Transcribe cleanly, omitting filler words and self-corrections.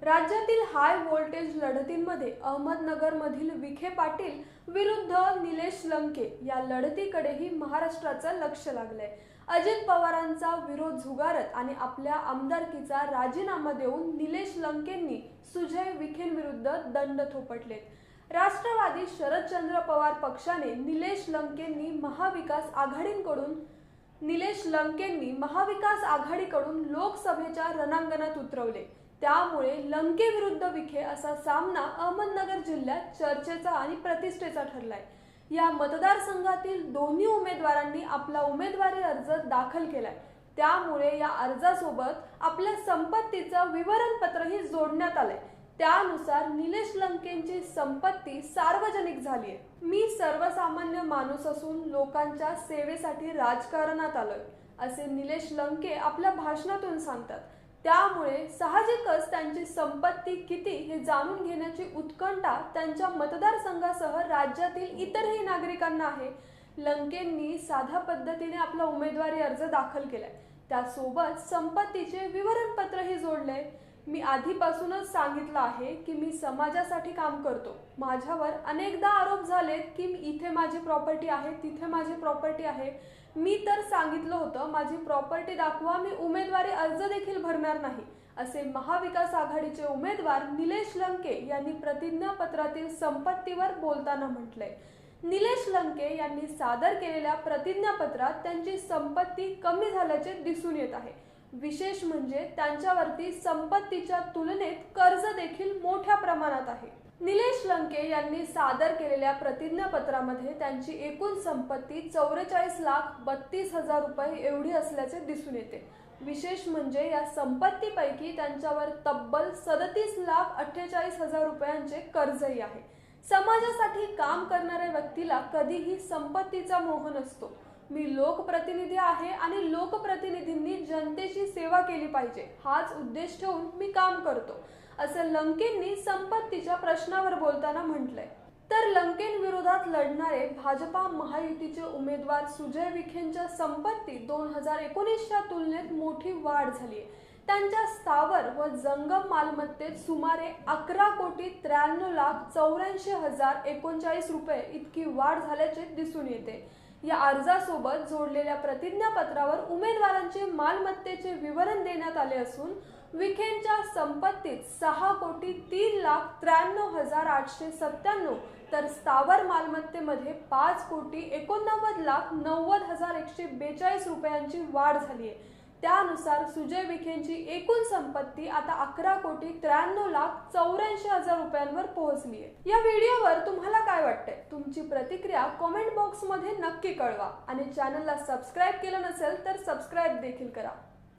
राज्यातील high voltage लढतींमध्ये अहमदनगरमधील Vikhe Patil विरुद्ध निलेश लंके या लढतीकडेही महाराष्ट्राचं लक्ष लागलंय। अजित पवारांचा विरोध झुगारत आणि आपल्या आमदारकीचा राजीनामा देऊन निलेश लंकेंनी सुजय विखेंविरुद्ध दंड थोपटलेत। राष्ट्रवादी शरदचंद्र पवार पक्षाने निलेश लंकेंनी महाविकास लोकसभेच्या रणांगणात उतरवले। त्यामुळे लंके विरुद्ध विखे असा सामना अहमदनगर जिल्ह्यात चर्चेचा आणि प्रतिष्ठेचा ठरलाय। या मतदारसंघातील दोन्ही उमेदवारांनी आपला उमेदवारी अर्ज दाखल केलाय। त्यामुळे या अर्जासोबत आपल्या संपत्तीचं विवरणपत्रही जोडण्यात आलंय। त्यानुसार निलेश लंकेंची संपत्ती सार्वजनिक झाली आहे। मी सर्वसामान्य माणूस असून लोकांच्या सेवेसाठी राजकारणात आलोय, असे निलेश लंके आपल्या भाषणातून सांगतात। त्यामुळे साहजिकच त्यांची संपत्ती किती हे जाणून घेण्याची उत्कंठा त्यांच्या मतदारसंघासह राज्यातील इतरही नागरिकांना आहे। लंकेंनी साध्या पद्धतीने आपला उमेदवारी अर्ज दाखल केलाय, त्यासोबत संपत्तीचे विवरणपत्रही जोडले। मी आधीपासूनच सांगितलं आहे की मी समाजासाठी काम करतो। माझ्यावर अनेकदा आरोप झालेत की इथे माझी प्रॉपर्टी आहे, तिथे माझी प्रॉपर्टी आहे। मी तर सांगितलं होतं माझी प्रॉपर्टी दाखवा, मी उमेदवारी अर्ज देखील भरणार नाही, असे महाविकास आघाडीचे उमेदवार निलेश लंके यांनी प्रतिज्ञापत्रातील संपत्तीवर बोलताना म्हटलंय। निलेश लंके यांनी सादर केलेल्या प्रतिज्ञापत्रात त्यांची संपत्ती कमी झाल्याचे दिसून येत आहे। विशेष म्हणजे त्यांच्यावरती संपत्तीच्या तुलनेत कर्ज देखील मोठ्या प्रमाणात आहे। निलेश लंके यांनी सादर केलेल्या प्रतिज्ञापत्रामध्ये त्यांची एकूण संपत्ती 44,32,000 रुपये एवढी असल्याचे दिसून येते। विशेष म्हणजे या संपत्तीपैकी त्यांच्यावर तब्बल 37,48,000 रुपयांचे कर्जही आहे। समाजासाठी काम करणाऱ्या व्यक्तीला कधीही संपत्तीचा मोह नसतो। मी लोकप्रतिनिधी आहे आणि लोकप्रतिनिधींनी जनतेची सेवा केली पाहिजे, हाच उद्देश ठेवून मी काम करतो, असे लंकेंनी संपत्तीच्या प्रश्नावर बोलताना म्हटलंय। तर लंकेंविरोधात लढणारे भाजपा महायुतीचे उमेदवार सुजय विखेंच्या संपत्तीत 2019च्या तुलनेत मोठी वाढ झाली आहे। त्यांच्या स्थावर व जंगम मालमत्तेत सुमारे 11,93,84,039 रुपये इतकी वाढ झाल्याचे दिसून येते। या अर्जासोबत जोडलेल्या प्रतिज्ञापत्रावर उमेदवारांचे मालमत्तेचे विवरण देण्यात आले असून विखेंच्या संपत्तीत 6,03,93,897 तर स्थावर मालमत्तेमध्ये 5,89,90,142 रुपयांची वाढ झाली आहे। त्यानुसार सुजय विखेंची एकूण संपत्ती आता 11,93,84,000 रुपयांवर पोहोचली आहे। या व्हिडिओवर तुम्हाला काय वाटतंय? तुमची प्रतिक्रिया कमेंट बॉक्समध्ये नक्की कळवा आणि चॅनलला सबस्क्राइब केलं नसेल तर सबस्क्राइब देखील करा।